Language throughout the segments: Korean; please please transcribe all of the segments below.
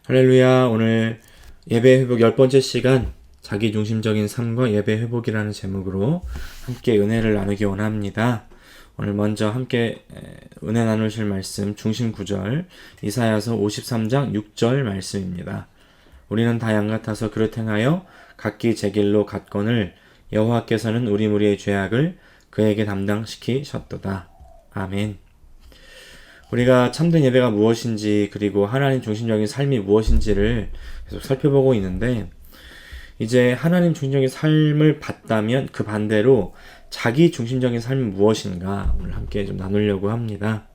할렐루야. 오늘 예배 회복 10번째 시간 자기중심적인 삶과 예배 회복이라는 제목으로 함께 은혜를 나누기 원합니다. 오늘 먼저 함께 은혜 나누실 말씀 중심 구절 이사야서 53장 6절 말씀입니다. 우리는 다 양 같아서 그릇 행하여 각기 제 길로 갔거늘 여호와께서는 우리 무리의 죄악을 그에게 담당시키셨도다. 아멘. 우리가 참된 예배가 무엇인지 그리고 하나님 중심적인 삶이 무엇인지를 계속 살펴보고 있는데, 이제 하나님 중심적인 삶을 봤다면 그 반대로 자기 중심적인 삶이 무엇인가 오늘 함께 좀 나누려고 합니다.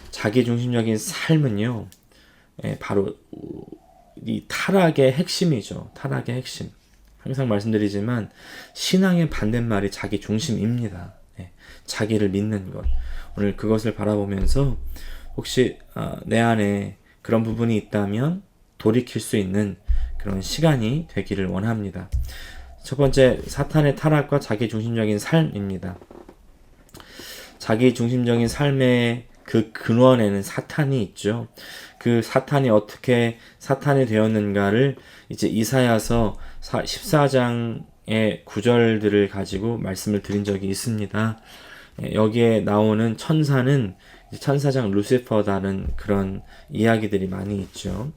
자기 중심적인 삶은요, 바로 이 타락의 핵심이죠. 타락의 핵심. 항상 말씀드리지만 신앙의 반대말이 자기 중심입니다. 자기를 믿는 것. 오늘 그것을 바라보면서 혹시 내 안에 그런 부분이 있다면 돌이킬 수 있는 그런 시간이 되기를 원합니다. 첫 번째, 사탄의 타락과 자기중심적인 삶입니다. 자기중심적인 삶의 그 근원에는 사탄이 있죠. 그 사탄이 어떻게 사탄이 되었는가를 이제 이사야서 14장의 구절들을 가지고 말씀을 드린 적이 있습니다. 여기에 나오는 천사는 천사장 루시퍼다는 그런 이야기들이 많이 있죠.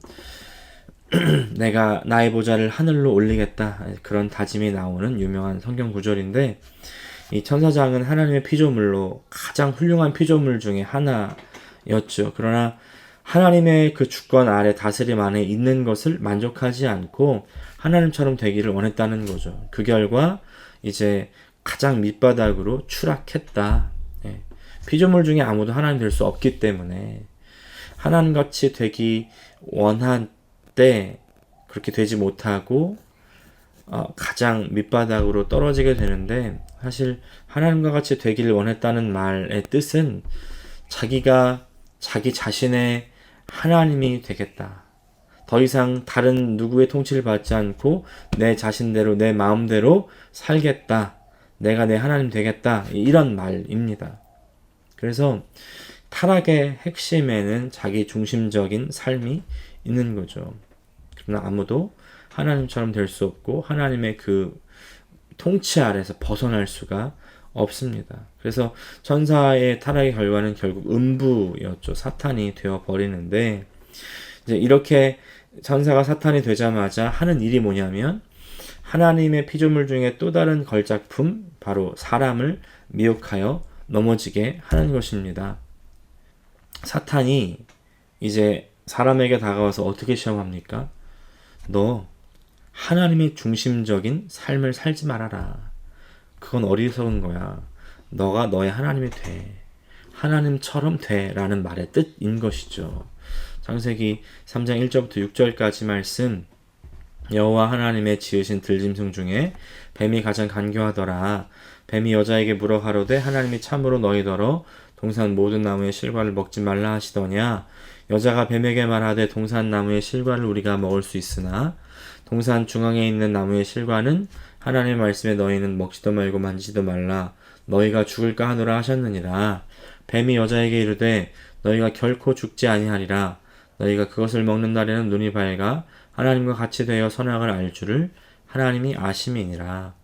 내가 나의 보좌를 하늘로 올리겠다, 그런 다짐이 나오는 유명한 성경 구절인데, 이 천사장은 하나님의 피조물로 가장 훌륭한 피조물 중에 하나였죠. 그러나 하나님의 그 주권 아래 다스림 안에 있는 것을 만족하지 않고 하나님처럼 되기를 원했다는 거죠. 그 결과 이제 가장 밑바닥으로 추락했다. 피조물 중에 아무도 하나님 될 수 없기 때문에 하나님같이 되기 원한 때 그렇게 되지 못하고 가장 밑바닥으로 떨어지게 되는데, 사실 하나님과 같이 되기를 원했다는 말의 뜻은 자기가 자기 자신의 하나님이 되겠다. 더 이상 다른 누구의 통치를 받지 않고 내 자신대로 내 마음대로 살겠다. 내가 내 하나님 되겠다. 이런 말입니다. 그래서 타락의 핵심에는 자기 중심적인 삶이 있는 거죠. 그러나 아무도 하나님처럼 될 수 없고 하나님의 그 통치 아래서 벗어날 수가 없습니다. 그래서 천사의 타락의 결과는 결국 음부였죠. 사탄이 되어 버리는데, 이제 이렇게 천사가 사탄이 되자마자 하는 일이 뭐냐면 하나님의 피조물 중에 또 다른 걸작품, 바로 사람을 미혹하여 넘어지게 하는 것입니다. 사탄이 이제 사람에게 다가와서 어떻게 시험합니까? 너 하나님의 중심적인 삶을 살지 말아라. 그건 어리석은 거야. 너가 너의 하나님이 돼. 하나님처럼 돼. 라는 말의 뜻인 것이죠. 창세기 3장 1절부터 6절까지 말씀, 여호와 하나님의 지으신 들짐승 중에 뱀이 가장 간교하더라. 뱀이 여자에게 물어 가로되 하나님이 참으로 너희더러 동산 모든 나무의 실과를 먹지 말라 하시더냐. 여자가 뱀에게 말하되 동산 나무의 실과를 우리가 먹을 수 있으나 동산 중앙에 있는 나무의 실과는 하나님의 말씀에 너희는 먹지도 말고 만지지도 말라. 너희가 죽을까 하노라 하셨느니라. 뱀이 여자에게 이르되 너희가 결코 죽지 아니하리라. 너희가 그것을 먹는 날에는 눈이 밝아 하나님과 같이 되어 선악을 알 줄을 하나님이 아심이니라.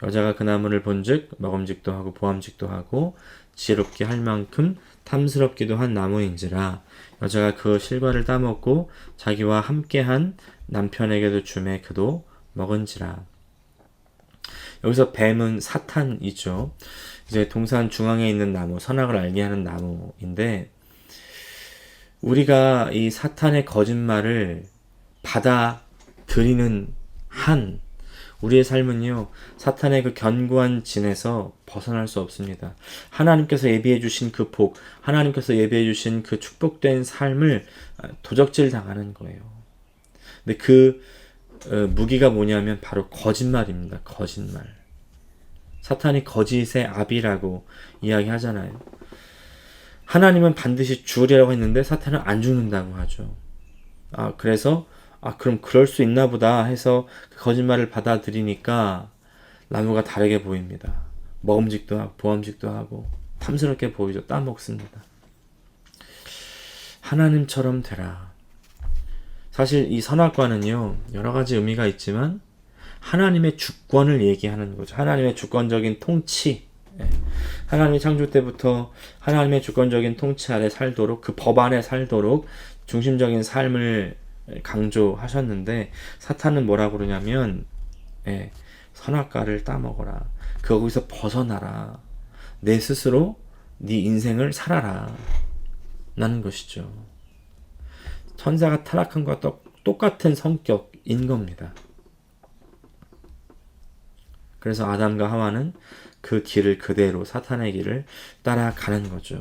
여자가 그 나무를 본즉 먹음직도 하고 보암직도 하고 지혜롭게 할 만큼 탐스럽기도 한 나무인지라. 여자가 그 실과를 따먹고 자기와 함께한 남편에게도 주매 그도 먹은지라. 여기서 뱀은 사탄이죠. 이제 동산 중앙에 있는 나무, 선악을 알게 하는 나무인데, 우리가 이 사탄의 거짓말을 받아들이는 한 우리의 삶은요, 사탄의 그 견고한 진에서 벗어날 수 없습니다. 하나님께서 예비해 주신 그 복, 하나님께서 예비해 주신 그 축복된 삶을 도적질 당하는 거예요. 근데 그 무기가 뭐냐면 바로 거짓말입니다. 거짓말. 사탄이 거짓의 아비라고 이야기하잖아요. 하나님은 반드시 죽으리라고 했는데 사탄은 안 죽는다고 하죠. 그래서 그럼 그럴 수 있나 보다 해서 그 거짓말을 받아들이니까 나무가 다르게 보입니다. 먹음직도 하고 보암직도 하고 탐스럽게 보이죠. 따먹습니다. 하나님처럼 되라. 사실 이 선악과는요, 여러 가지 의미가 있지만 하나님의 주권을 얘기하는 거죠. 하나님의 주권적인 통치. 예. 하나님이 창조 때부터 하나님의 주권적인 통치 아래 살도록, 그 법 안에 살도록 중심적인 삶을 강조하셨는데, 사탄은 뭐라고 그러냐면, 선악과를 따먹어라. 거기서 벗어나라. 내 스스로 네 인생을 살아라. 라는 것이죠. 천사가 타락한 것과 똑같은 성격인 겁니다. 그래서 아담과 하와는 그 길을 그대로 사탄의 길을 따라가는 거죠.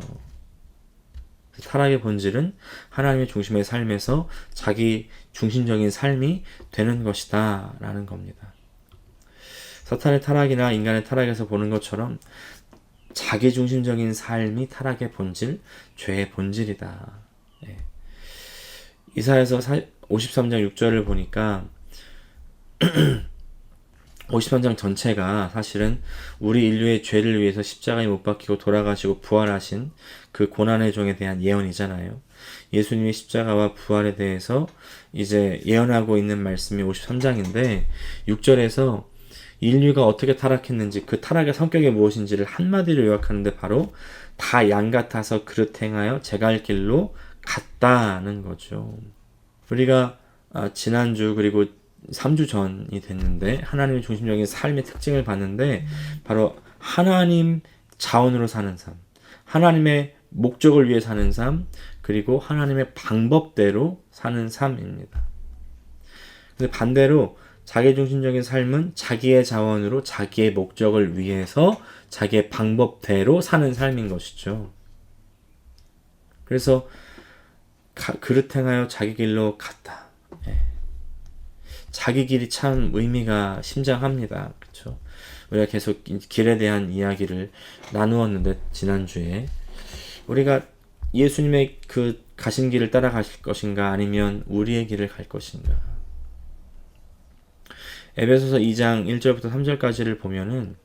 타락의 본질은 하나님의 중심의 삶에서 자기 중심적인 삶이 되는 것이다 라는 겁니다. 사탄의 타락이나 인간의 타락에서 보는 것처럼 자기 중심적인 삶이 타락의 본질, 죄의 본질이다. 이사야서 53장 6절을 보니까 53장 전체가 사실은 우리 인류의 죄를 위해서 십자가에 못 박히고 돌아가시고 부활하신 그 고난의 종에 대한 예언이잖아요. 예수님의 십자가와 부활에 대해서 이제 예언하고 있는 말씀이 53장인데 6절에서 인류가 어떻게 타락했는지, 그 타락의 성격이 무엇인지를 한마디로 요약하는데 바로 다 양 같아서 그릇 행하여 제갈 길로 갔다는 거죠. 우리가 지난주 그리고 3주 전이 됐는데 하나님의 중심적인 삶의 특징을 봤는데 바로 하나님 자원으로 사는 삶, 하나님의 목적을 위해 사는 삶, 그리고 하나님의 방법대로 사는 삶입니다. 근데 반대로 자기 중심적인 삶은 자기의 자원으로 자기의 목적을 위해서 자기의 방법대로 사는 삶인 것이죠. 그래서 그릇 행하여 자기 길로 갔다. 자기 길이 참 의미가 심장합니다. 그렇죠? 우리가 계속 길에 대한 이야기를 나누었는데 지난주에 우리가 예수님의 그 가신 길을 따라가실 것인가 아니면 우리의 길을 갈 것인가. 에베소서 2장 1절부터 3절까지를 보면은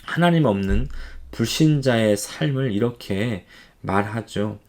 하나님 없는 불신자의 삶을 이렇게 말하죠.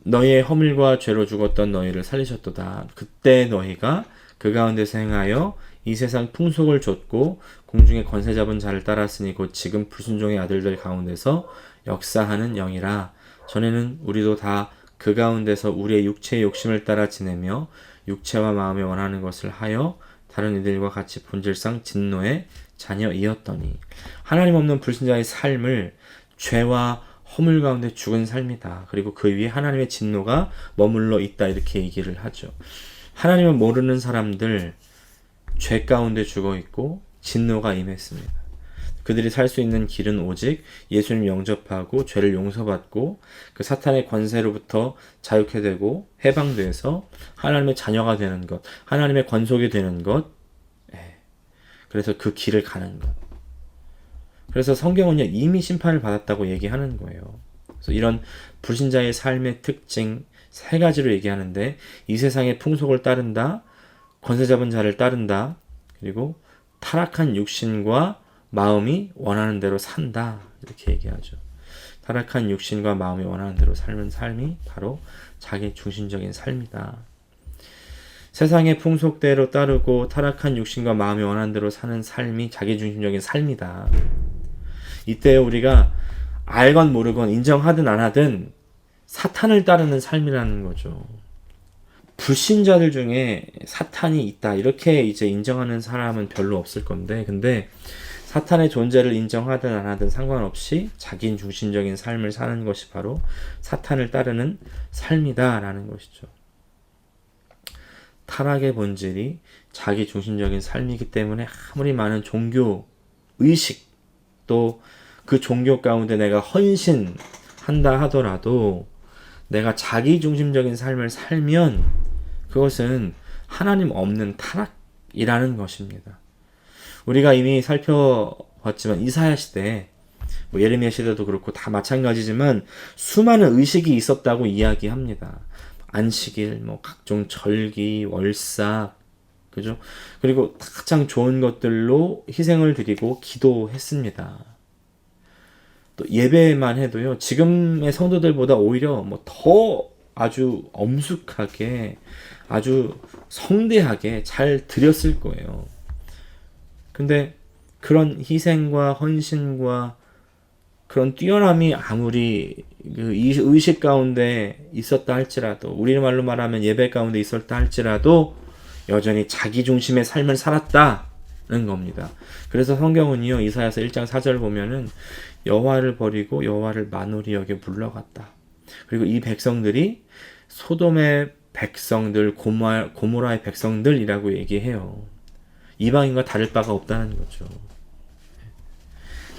너희의 허물과 죄로 죽었던 너희를 살리셨도다. 그때 너희가 그 가운데서 행하여 이 세상 풍속을 좇고 공중의 권세 잡은 자를 따랐으니 곧 지금 불순종의 아들들 가운데서 역사하는 영이라. 전에는 우리도 다 그 가운데서 우리의 육체의 욕심을 따라 지내며 육체와 마음에 원하는 것을 하여 다른 이들과 같이 본질상 진노의 자녀이었더니. 하나님 없는 불신자의 삶을 죄와 허물 가운데 죽은 삶이다. 그리고 그 위에 하나님의 진노가 머물러 있다. 이렇게 얘기를 하죠. 하나님을 모르는 사람들, 죄 가운데 죽어 있고 진노가 임했습니다. 그들이 살 수 있는 길은 오직 예수님 영접하고 죄를 용서받고 그 사탄의 권세로부터 자유케 되고 해방돼서 하나님의 자녀가 되는 것, 하나님의 권속이 되는 것, 그래서 그 길을 가는 것. 그래서 성경은요, 이미 심판을 받았다고 얘기하는 거예요. 그래서 이런 불신자의 삶의 특징 세 가지로 얘기하는데, 이 세상의 풍속을 따른다, 권세 잡은 자를 따른다, 그리고 타락한 육신과 마음이 원하는 대로 산다. 이렇게 얘기하죠. 타락한 육신과 마음이 원하는 대로 삶은 삶이 바로 자기 중심적인 삶이다. 세상의 풍속대로 따르고 타락한 육신과 마음이 원하는 대로 사는 삶이 자기 중심적인 삶이다. 이때 우리가 알건 모르건 인정하든 안 하든 사탄을 따르는 삶이라는 거죠. 불신자들 중에 사탄이 있다 이렇게 이제 인정하는 사람은 별로 없을 건데, 근데 사탄의 존재를 인정하든 안 하든 상관없이 자기 중심적인 삶을 사는 것이 바로 사탄을 따르는 삶이다라는 것이죠. 타락의 본질이 자기 중심적인 삶이기 때문에 아무리 많은 종교 의식, 또 그 종교 가운데 내가 헌신한다 하더라도 내가 자기 중심적인 삶을 살면 그것은 하나님 없는 타락이라는 것입니다. 우리가 이미 살펴봤지만 이사야 시대, 예레미야 시대도 그렇고 다 마찬가지지만 수많은 의식이 있었다고 이야기합니다. 안식일, 각종 절기, 월삭, 그죠? 그리고 가장 좋은 것들로 희생을 드리고 기도했습니다. 또 예배만 해도요, 지금의 성도들보다 오히려 더 아주 엄숙하게 아주 성대하게 잘 드렸을 거예요. 근데 그런 희생과 헌신과 그런 뛰어남이 아무리 그 의식 가운데 있었다 할지라도, 우리말로 말하면 예배 가운데 있었다 할지라도 여전히 자기 중심의 삶을 살았다는 겁니다. 그래서 성경은요, 이사야서 1장 4절 보면은 여호와를 버리고 여호와를 만홀히 여겨 물러갔다. 그리고 이 백성들이 소돔의 백성들, 고모라의 백성들이라고 얘기해요. 이방인과 다를 바가 없다는 거죠.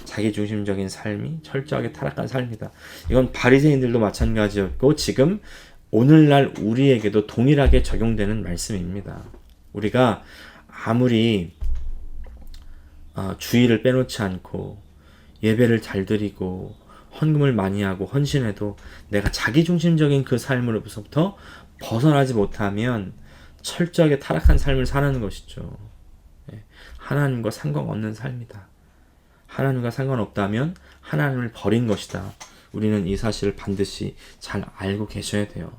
자기 중심적인 삶이 철저하게 타락한 삶이다. 이건 바리새인들도 마찬가지였고 지금 오늘날 우리에게도 동일하게 적용되는 말씀입니다. 우리가 아무리 주의를 빼놓지 않고 예배를 잘 드리고 헌금을 많이 하고 헌신해도 내가 자기중심적인 그 삶으로부터 벗어나지 못하면 철저하게 타락한 삶을 사는 것이죠. 하나님과 상관없는 삶이다. 하나님과 상관없다면 하나님을 버린 것이다. 우리는 이 사실을 반드시 잘 알고 계셔야 돼요.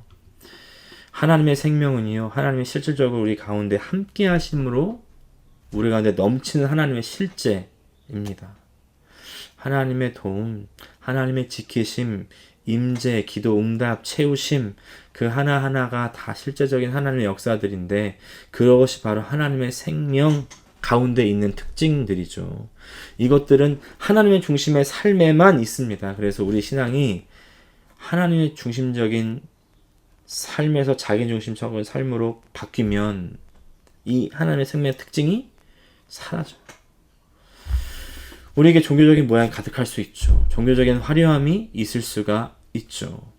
하나님의 생명은요, 하나님의 실질적으로 우리 가운데 함께 하심으로 우리 가운데 넘치는 하나님의 실제입니다. 하나님의 도움, 하나님의 지키심, 임재, 기도, 응답, 채우심, 그 하나하나가 다 실제적인 하나님의 역사들인데 그것이 바로 하나님의 생명 가운데 있는 특징들이죠. 이것들은 하나님의 중심의 삶에만 있습니다. 그래서 우리 신앙이 하나님의 중심적인 삶에서 자기 중심적인 삶으로 바뀌면 이 하나님의 생명의 특징이 사라져요. 우리에게 종교적인 모양이 가득할 수 있죠. 종교적인 화려함이 있을 수가 있죠.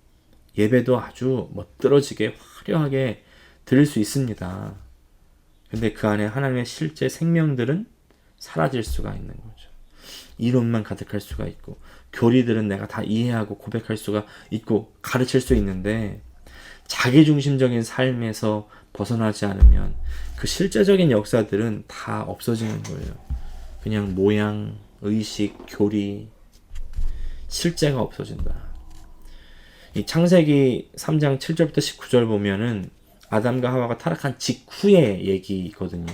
예배도 아주 멋들어지게 화려하게 드릴 수 있습니다. 근데 그 안에 하나님의 실제 생명들은 사라질 수가 있는 거죠. 이론만 가득할 수가 있고 교리들은 내가 다 이해하고 고백할 수가 있고 가르칠 수 있는데 자기중심적인 삶에서 벗어나지 않으면 그 실제적인 역사들은 다 없어지는 거예요. 그냥 모양, 의식, 교리, 실제가 없어진다. 이 창세기 3장 7절부터 19절 보면은 아담과 하와가 타락한 직후의 얘기거든요.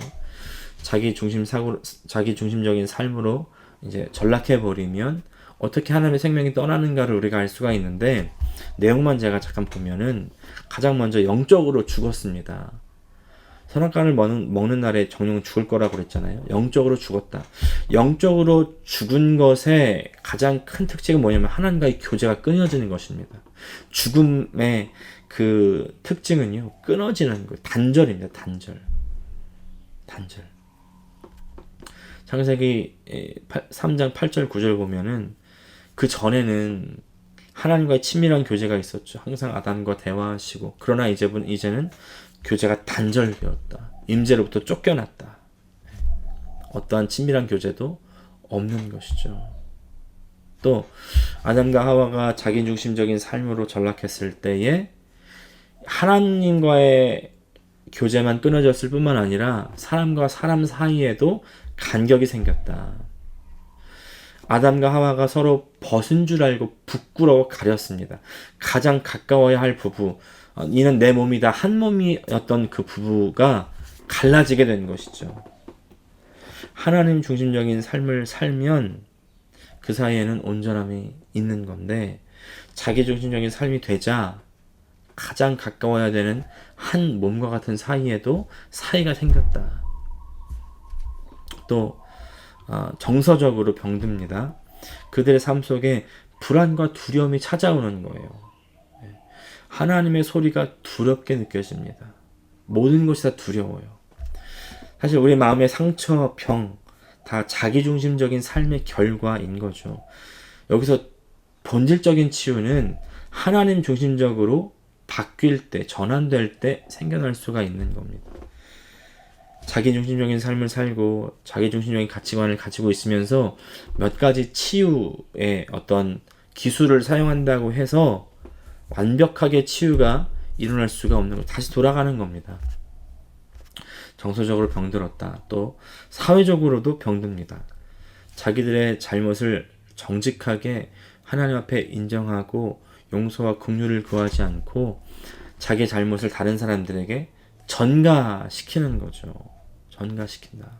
자기 중심적인 삶으로 이제 전락해 버리면 어떻게 하나님의 생명이 떠나는가를 우리가 알 수가 있는데 내용만 제가 잠깐 보면은 가장 먼저 영적으로 죽었습니다. 선악과를 먹는 날에 정령 죽을 거라고 그랬잖아요. 영적으로 죽었다. 영적으로 죽은 것의 가장 큰 특징은 뭐냐면 하나님과의 교제가 끊어지는 것입니다. 죽음의 그 특징은요, 끊어지는 거예요. 단절입니다. 단절. 창세기 3장 8절 9절 보면은 그 전에는 하나님과의 친밀한 교제가 있었죠. 항상 아담과 대화하시고. 그러나 이제는 교제가 단절되었다. 임재로부터 쫓겨났다. 어떠한 친밀한 교제도 없는 것이죠. 또 아담과 하와가 자기중심적인 삶으로 전락했을 때에 하나님과의 교제만 끊어졌을 뿐만 아니라 사람과 사람 사이에도 간격이 생겼다. 아담과 하와가 서로 벗은 줄 알고 부끄러워 가렸습니다. 가장 가까워야 할 부부, 이는 내 몸이다, 한 몸이었던 그 부부가 갈라지게 된 것이죠. 하나님 중심적인 삶을 살면 그 사이에는 온전함이 있는 건데 자기 중심적인 삶이 되자 가장 가까워야 되는 한 몸과 같은 사이에도 사이가 생겼다. 또 정서적으로 병듭니다. 그들의 삶 속에 불안과 두려움이 찾아오는 거예요. 하나님의 소리가 두렵게 느껴집니다. 모든 것이 다 두려워요. 사실 우리 마음의 상처, 병, 다 자기중심적인 삶의 결과인 거죠. 여기서 본질적인 치유는 하나님 중심적으로 바뀔 때, 전환될 때 생겨날 수가 있는 겁니다. 자기중심적인 삶을 살고 자기중심적인 가치관을 가지고 있으면서 몇 가지 치유의 어떤 기술을 사용한다고 해서 완벽하게 치유가 일어날 수가 없는 거, 다시 돌아가는 겁니다. 정서적으로 병들었다. 또 사회적으로도 병듭니다. 자기들의 잘못을 정직하게 하나님 앞에 인정하고 용서와 긍휼을 구하지 않고 자기의 잘못을 다른 사람들에게 전가시키는 거죠. 전가시킨다.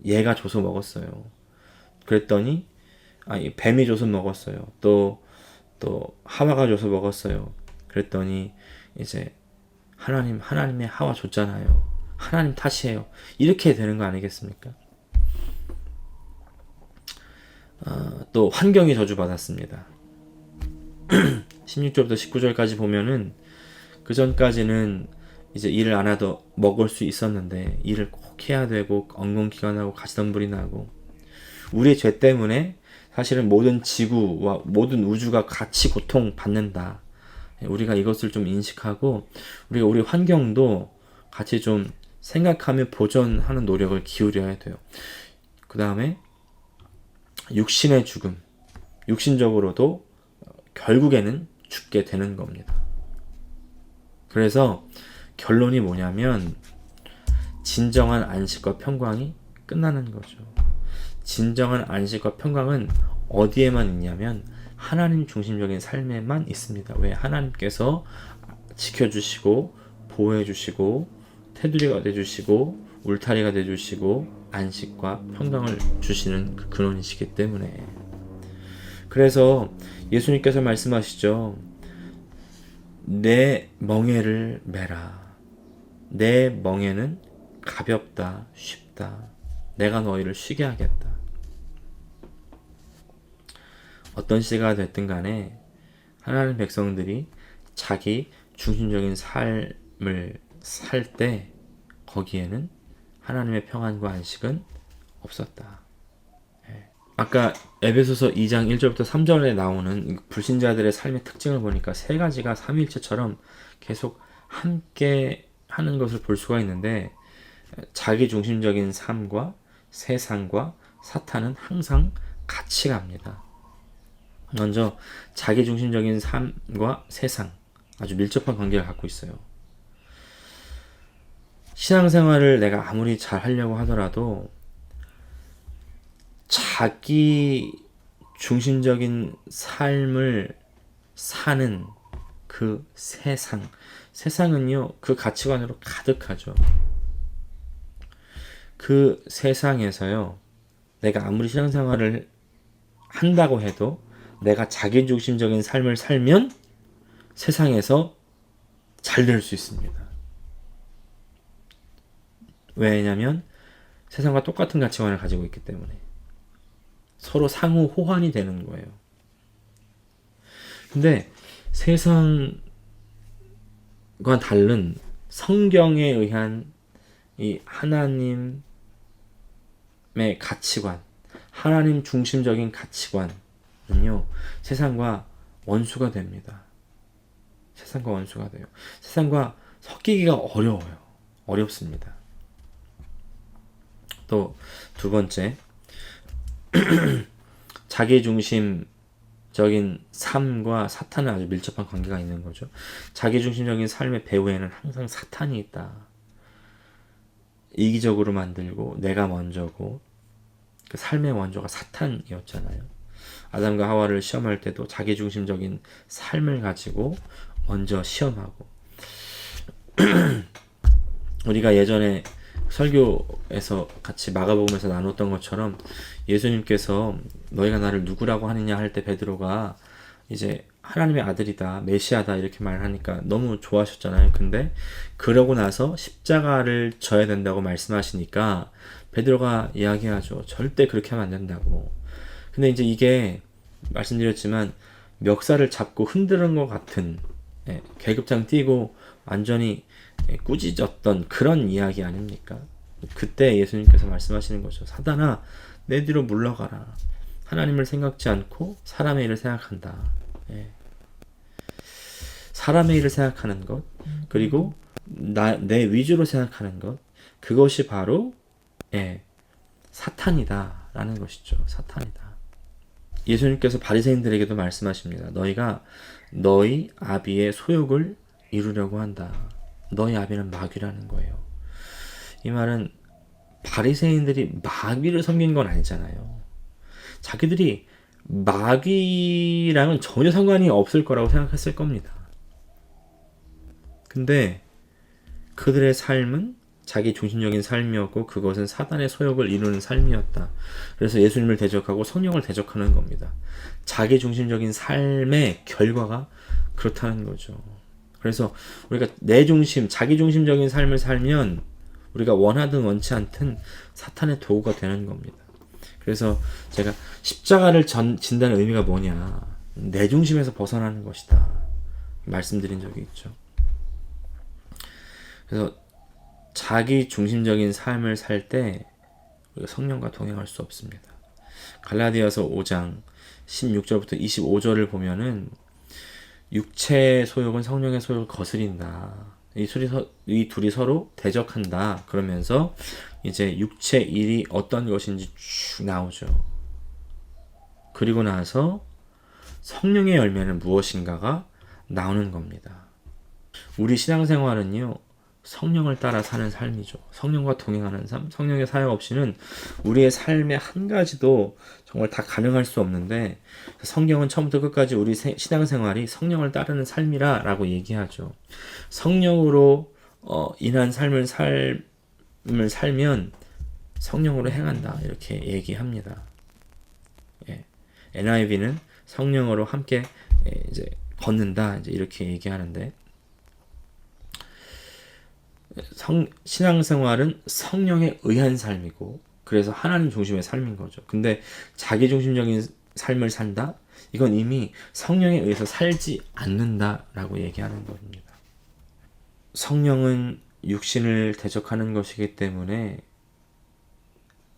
얘가 줘서 먹었어요. 그랬더니 뱀이 줘서 먹었어요. 또 하와가 줘서 먹었어요. 그랬더니 이제 하나님의 하와 줬잖아요. 하나님 탓이에요. 이렇게 되는 거 아니겠습니까? 또 환경이 저주받았습니다. 16절부터 19절까지 보면은 그 전까지는 이제 일을 안 해도 먹을 수 있었는데 일을 꼭 해야 되고 엉겅퀴관하고 가시덤불이 나고 우리의 죄 때문에 사실은 모든 지구와 모든 우주가 같이 고통받는다. 우리가 이것을 좀 인식하고 우리가 우리 환경도 같이 좀 생각하며 보존하는 노력을 기울여야 돼요. 그 다음에 육신의 죽음, 육신적으로도 결국에는 죽게 되는 겁니다. 그래서 결론이 뭐냐면 진정한 안식과 평강이 끝나는 거죠. 진정한 안식과 평강은 어디에만 있냐면 하나님 중심적인 삶에만 있습니다. 왜? 하나님께서 지켜주시고 보호해주시고 테두리가 돼주시고 울타리가 돼주시고 안식과 평강을 주시는 그 근원이시기 때문에. 그래서 예수님께서 말씀하시죠. 내 멍에를 메라. 내 멍에는 가볍다, 쉽다. 내가 너희를 쉬게 하겠다. 어떤 시대가 됐든 간에 하나님 백성들이 자기 중심적인 삶을 살 때 거기에는 하나님의 평안과 안식은 없었다. 아까 에베소서 2장 1절부터 3절에 나오는 불신자들의 삶의 특징을 보니까 세 가지가 삼위일체처럼 계속 함께 하는 것을 볼 수가 있는데 자기 중심적인 삶과 세상과 사탄은 항상 같이 갑니다. 먼저 자기 중심적인 삶과 세상 아주 밀접한 관계를 갖고 있어요. 신앙생활을 내가 아무리 잘 하려고 하더라도 자기 중심적인 삶을 사는 그 세상은요, 그 가치관으로 가득하죠. 그 세상에서요, 내가 아무리 신앙생활을 한다고 해도 내가 자기 중심적인 삶을 살면 세상에서 잘 될 수 있습니다. 왜냐하면 세상과 똑같은 가치관을 가지고 있기 때문에 서로 상호 호환이 되는 거예요. 근데 세상과 다른 성경에 의한 이 하나님의 가치관, 하나님 중심적인 가치관은요, 세상과 원수가 됩니다. 세상과 원수가 돼요. 세상과 섞이기가 어려워요. 어렵습니다. 또 두 번째, 자기 중심적인 삶과 사탄은 아주 밀접한 관계가 있는 거죠. 자기 중심적인 삶의 배후에는 항상 사탄이 있다. 이기적으로 만들고 내가 먼저고 그 삶의 원조가 사탄이었잖아요. 아담과 하와를 시험할 때도 자기 중심적인 삶을 가지고 먼저 시험하고 우리가 예전에 설교에서 같이 마가복음에서 나눴던 것처럼 예수님께서 너희가 나를 누구라고 하느냐 할 때 베드로가 이제 하나님의 아들이다, 메시아다 이렇게 말하니까 너무 좋아하셨잖아요. 근데 그러고 나서 십자가를 져야 된다고 말씀하시니까 베드로가 이야기하죠. 절대 그렇게 하면 안 된다고. 근데 이제 이게 말씀드렸지만 멱살을 잡고 흔드는 것 같은 계급장 띄고 완전히 꾸짖었던 그런 이야기 아닙니까? 그때 예수님께서 말씀하시는 거죠. 사단아, 내 뒤로 물러가라. 하나님을 생각지 않고 사람의 일을 생각한다. 사람의 일을 생각하는 것, 그리고 내 위주로 생각하는 것, 그것이 바로 사탄이다 라는 것이죠. 사탄이다. 예수님께서 바리새인들에게도 말씀하십니다. 너희가 너희 아비의 소욕을 이루려고 한다. 너희 아비는 마귀라는 거예요. 이 말은 바리새인들이 마귀를 섬긴 건 아니잖아요. 자기들이 마귀랑은 전혀 상관이 없을 거라고 생각했을 겁니다. 근데 그들의 삶은 자기 중심적인 삶이었고 그것은 사단의 소욕을 이루는 삶이었다. 그래서 예수님을 대적하고 성령을 대적하는 겁니다. 자기 중심적인 삶의 결과가 그렇다는 거죠. 그래서 우리가 내 중심, 자기 중심적인 삶을 살면 우리가 원하든 원치 않든 사탄의 도구가 되는 겁니다. 그래서 제가 십자가를 진다는 의미가 뭐냐, 내 중심에서 벗어나는 것이다 말씀드린 적이 있죠. 그래서 자기 중심적인 삶을 살 때 우리가 성령과 동행할 수 없습니다. 갈라디아서 5장 16절부터 25절을 보면은 육체의 소욕은 성령의 소욕을 거스린다. 이 둘이 서로 대적한다. 그러면서 이제 육체 일이 어떤 것인지 쭉 나오죠. 그리고 나서 성령의 열매는 무엇인가가 나오는 겁니다. 우리 신앙생활은요, 성령을 따라 사는 삶이죠. 성령과 동행하는 삶, 성령의 사역 없이는 우리의 삶의 한 가지도 정말 다 가능할 수 없는데, 성경은 처음부터 끝까지 우리 신앙생활이 성령을 따르는 삶이라고 얘기하죠. 성령으로 인한 삶을 살면 성령으로 행한다, 이렇게 얘기합니다. 예. NIV는 성령으로 함께 이제 걷는다, 이제 이렇게 얘기하는데, 신앙생활은 성령에 의한 삶이고, 그래서 하나님 중심의 삶인 거죠. 근데 자기 중심적인 삶을 산다? 이건 이미 성령에 의해서 살지 않는다라고 얘기하는 겁니다. 성령은 육신을 대적하는 것이기 때문에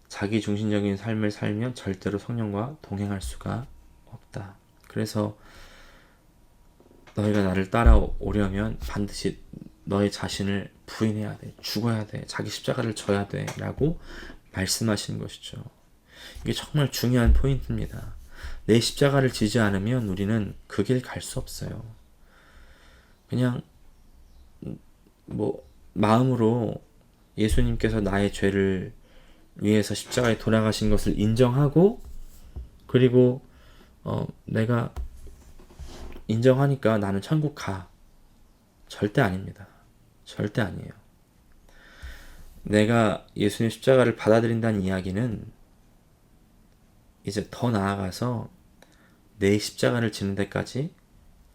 자기 중심적인 삶을 살면 절대로 성령과 동행할 수가 없다. 그래서 너희가 나를 따라오려면 반드시 너의 자신을 부인해야 돼. 죽어야 돼. 자기 십자가를 져야 돼. 라고 말씀하시는 것이죠. 이게 정말 중요한 포인트입니다. 내 십자가를 지지 않으면 우리는 그 길 갈 수 없어요. 그냥 마음으로 예수님께서 나의 죄를 위해서 십자가에 돌아가신 것을 인정하고, 그리고 내가 인정하니까 나는 천국 가. 절대 아닙니다. 절대 아니에요. 내가 예수님 십자가를 받아들인다는 이야기는 이제 더 나아가서 내 십자가를 지는 데까지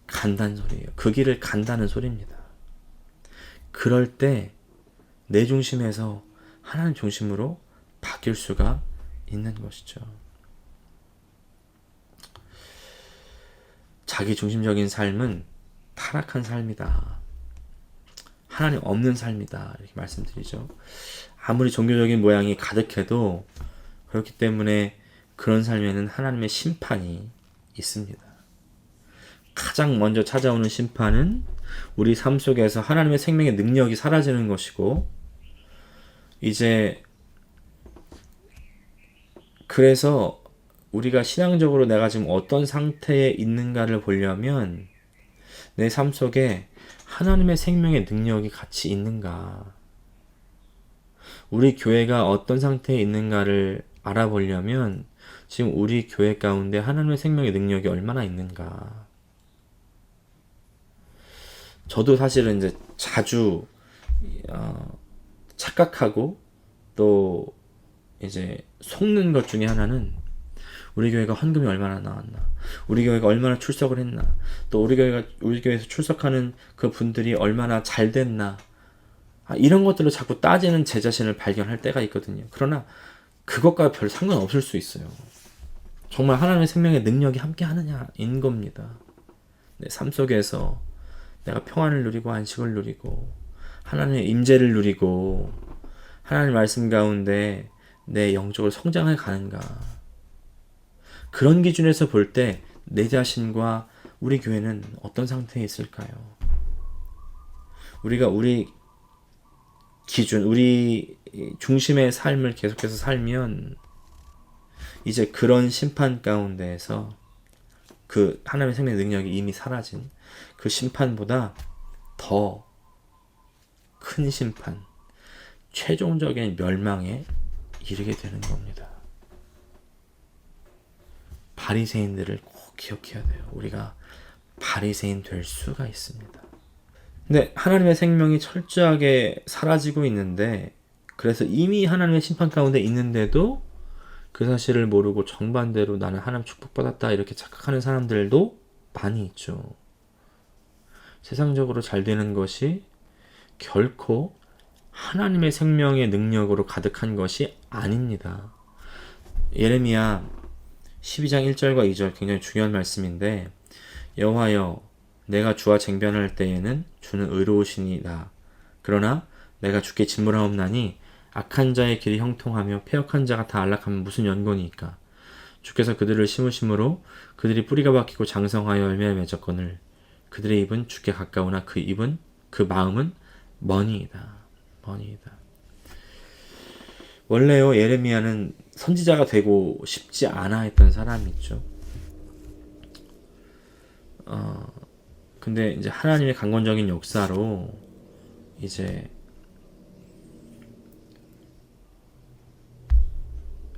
간다는 소리예요. 그 길을 간다는 소리입니다. 그럴 때 내 중심에서 하나님 중심으로 바뀔 수가 있는 것이죠. 자기 중심적인 삶은 타락한 삶이다. 하나님 없는 삶이다. 이렇게 말씀드리죠. 아무리 종교적인 모양이 가득해도 그렇기 때문에 그런 삶에는 하나님의 심판이 있습니다. 가장 먼저 찾아오는 심판은 우리 삶 속에서 하나님의 생명의 능력이 사라지는 것이고, 이제 그래서 우리가 신앙적으로 내가 지금 어떤 상태에 있는가를 보려면 내 삶 속에 하나님의 생명의 능력이 같이 있는가, 우리 교회가 어떤 상태에 있는가를 알아보려면 지금 우리 교회 가운데 하나님의 생명의 능력이 얼마나 있는가. 저도 사실은 이제 자주 착각하고 또 이제 속는 것 중에 하나는 우리 교회가 헌금이 얼마나 나왔나, 우리 교회가 얼마나 출석을 했나, 또 우리 교회에서 출석하는 그 분들이 얼마나 잘 됐나, 이런 것들로 자꾸 따지는 제 자신을 발견할 때가 있거든요. 그러나 그것과 별 상관없을 수 있어요. 정말 하나님의 생명의 능력이 함께 하느냐인 겁니다. 내 삶 속에서 내가 평안을 누리고 안식을 누리고 하나님의 임재를 누리고 하나님의 말씀 가운데 내 영적으로 성장해 가는가, 그런 기준에서 볼 때 내 자신과 우리 교회는 어떤 상태에 있을까요? 우리가 우리 기준, 우리 중심의 삶을 계속해서 살면 이제 그런 심판 가운데에서 그 하나님의 생명의 능력이 이미 사라진 그 심판보다 더 큰 심판, 최종적인 멸망에 이르게 되는 겁니다. 바리새인들을 꼭 기억해야 돼요. 우리가 바리새인 될 수가 있습니다. 근데 하나님의 생명이 철저하게 사라지고 있는데, 그래서 이미 하나님의 심판 가운데 있는데도 그 사실을 모르고 정반대로 나는 하나님 축복받았다 이렇게 착각하는 사람들도 많이 있죠. 세상적으로 잘 되는 것이 결코 하나님의 생명의 능력으로 가득한 것이 아닙니다. 예레미야 12장 1절과 2절 굉장히 중요한 말씀인데, 여호와여 내가 주와 쟁변할 때에는 주는 의로우시니라. 그러나 내가 주께 진물하옵나니 악한 자의 길이 형통하며 패역한 자가 다 안락하면 무슨 연고니이까. 주께서 그들을 심으심으로 그들이 뿌리가 박히고 장성하여 열매를 맺었거늘 그들의 입은 주께 가까우나 그 마음은 머니이다. 머니이다. 원래요, 예레미야는 선지자가 되고 싶지 않아 했던 사람이죠. 근데 이제 하나님의 강권적인 역사로 이제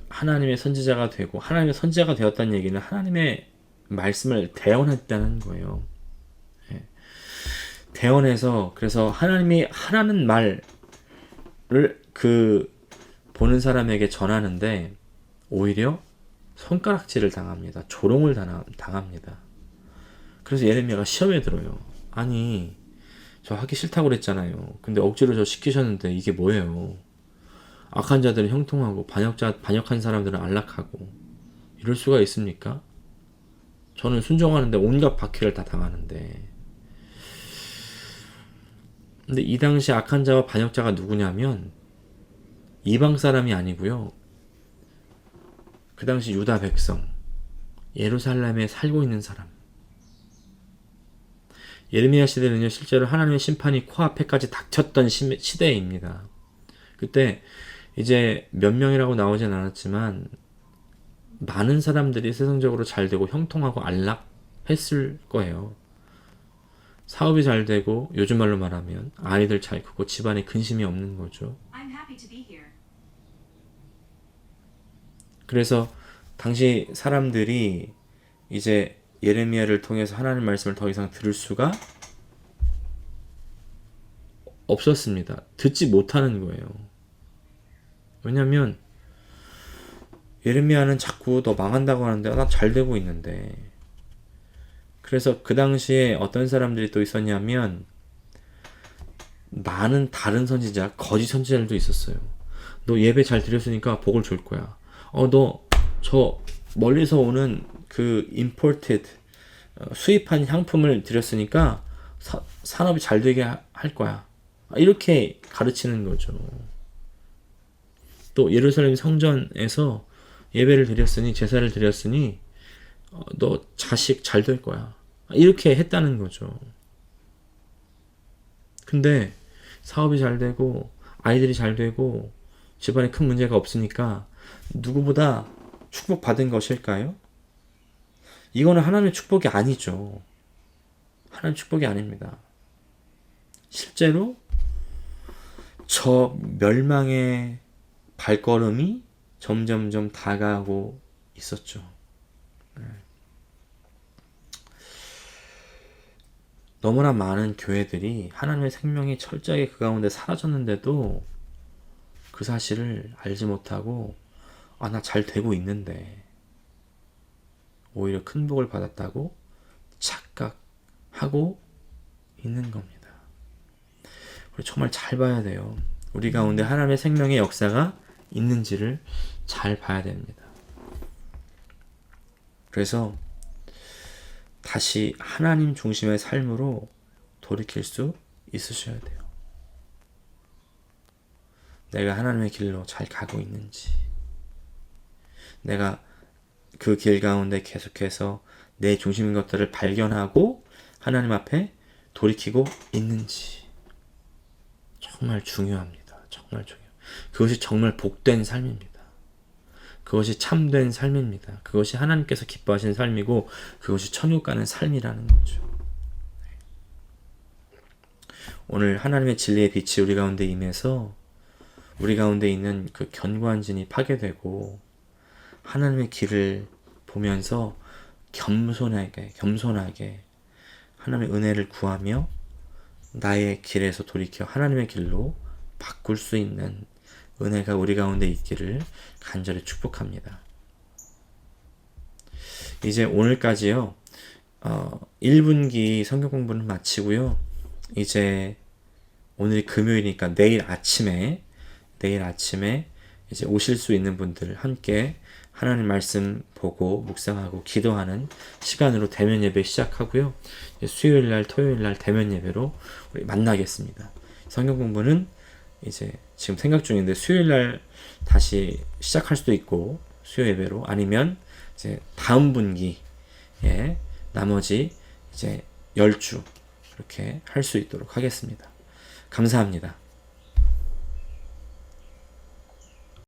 하나님의 선지자가 되고, 하나님의 선지자가 되었다는 얘기는 하나님의 말씀을 대언했다는 거예요. 대언해서, 그래서 하나님이 하라는 말을 그 보는 사람에게 전하는데 오히려 손가락질을 당합니다. 조롱을 당합니다. 그래서 예레미야가 시험에 들어요. 아니, 저 하기 싫다고 그랬잖아요. 근데 억지로 저 시키셨는데 이게 뭐예요? 악한 자들은 형통하고 반역한 사람들은 안락하고 이럴 수가 있습니까? 저는 순종하는데 온갖 박해를 다 당하는데. 근데 이 당시 악한 자와 반역자가 누구냐면 이방 사람이 아니고요. 그 당시 유다 백성, 예루살렘에 살고 있는 사람. 예레미야 시대는요, 실제로 하나님의 심판이 코앞에까지 닥쳤던 시대입니다. 그때 이제 몇 명이라고 나오진 않았지만 많은 사람들이 세상적으로 잘 되고 형통하고 안락했을 거예요. 사업이 잘 되고, 요즘 말로 말하면 아이들 잘 크고 집안에 근심이 없는 거죠. 그래서 당시 사람들이 이제 예레미야를 통해서 하나님 말씀을 더 이상 들을 수가 없었습니다. 듣지 못하는 거예요. 왜냐면 예레미야는 자꾸 너 망한다고 하는데 나 잘 되고 있는데. 그래서 그 당시에 어떤 사람들이 또 있었냐면 많은 다른 선지자, 거짓 선지자들도 있었어요. 너 예배 잘 드렸으니까 복을 줄 거야. 너 저 멀리서 오는 그 imported 수입한 향품을 드렸으니까 산업이 잘 되게 할 거야. 이렇게 가르치는 거죠. 또 예루살렘 성전에서 예배를 드렸으니, 제사를 드렸으니 너 자식 잘 될 거야. 이렇게 했다는 거죠. 근데 사업이 잘 되고 아이들이 잘 되고 집안에 큰 문제가 없으니까 누구보다 축복받은 것일까요? 이거는 하나님의 축복이 아니죠. 하나님의 축복이 아닙니다. 실제로 저 멸망의 발걸음이 점점점 다가오고 있었죠. 너무나 많은 교회들이 하나님의 생명이 철저하게 그 가운데 사라졌는데도 그 사실을 알지 못하고 나 잘 되고 있는데 오히려 큰 복을 받았다고 착각하고 있는 겁니다. 우리 정말 잘 봐야 돼요. 우리 가운데 하나님의 생명의 역사가 있는지를 잘 봐야 됩니다. 그래서 다시 하나님 중심의 삶으로 돌이킬 수 있으셔야 돼요. 내가 하나님의 길로 잘 가고 있는지, 내가 그 길 가운데 계속해서 내 중심인 것들을 발견하고 하나님 앞에 돌이키고 있는지 정말 중요합니다. 정말 중요해요. 그것이 정말 복된 삶입니다. 그것이 참된 삶입니다. 그것이 하나님께서 기뻐하시는 삶이고 그것이 천국 가는 삶이라는 거죠. 오늘 하나님의 진리의 빛이 우리 가운데 임해서 우리 가운데 있는 그 견고한 진이 파괴되고 하나님의 길을 보면서 겸손하게 하나님의 은혜를 구하며 나의 길에서 돌이켜 하나님의 길로 바꿀 수 있는 은혜가 우리 가운데 있기를 간절히 축복합니다. 이제 오늘까지요. 1분기 성경 공부는 마치고요. 이제 오늘이 금요일이니까 내일 아침에 이제 오실 수 있는 분들 함께 하나님 말씀 보고 묵상하고 기도하는 시간으로 대면 예배 시작하고요. 수요일 날, 토요일 날 대면 예배로 우리 만나겠습니다. 성경 공부는 이제 지금 생각 중인데 수요일 날 다시 시작할 수도 있고 수요 예배로, 아니면 이제 다음 분기에 나머지 이제 10주 그렇게 할 수 있도록 하겠습니다. 감사합니다.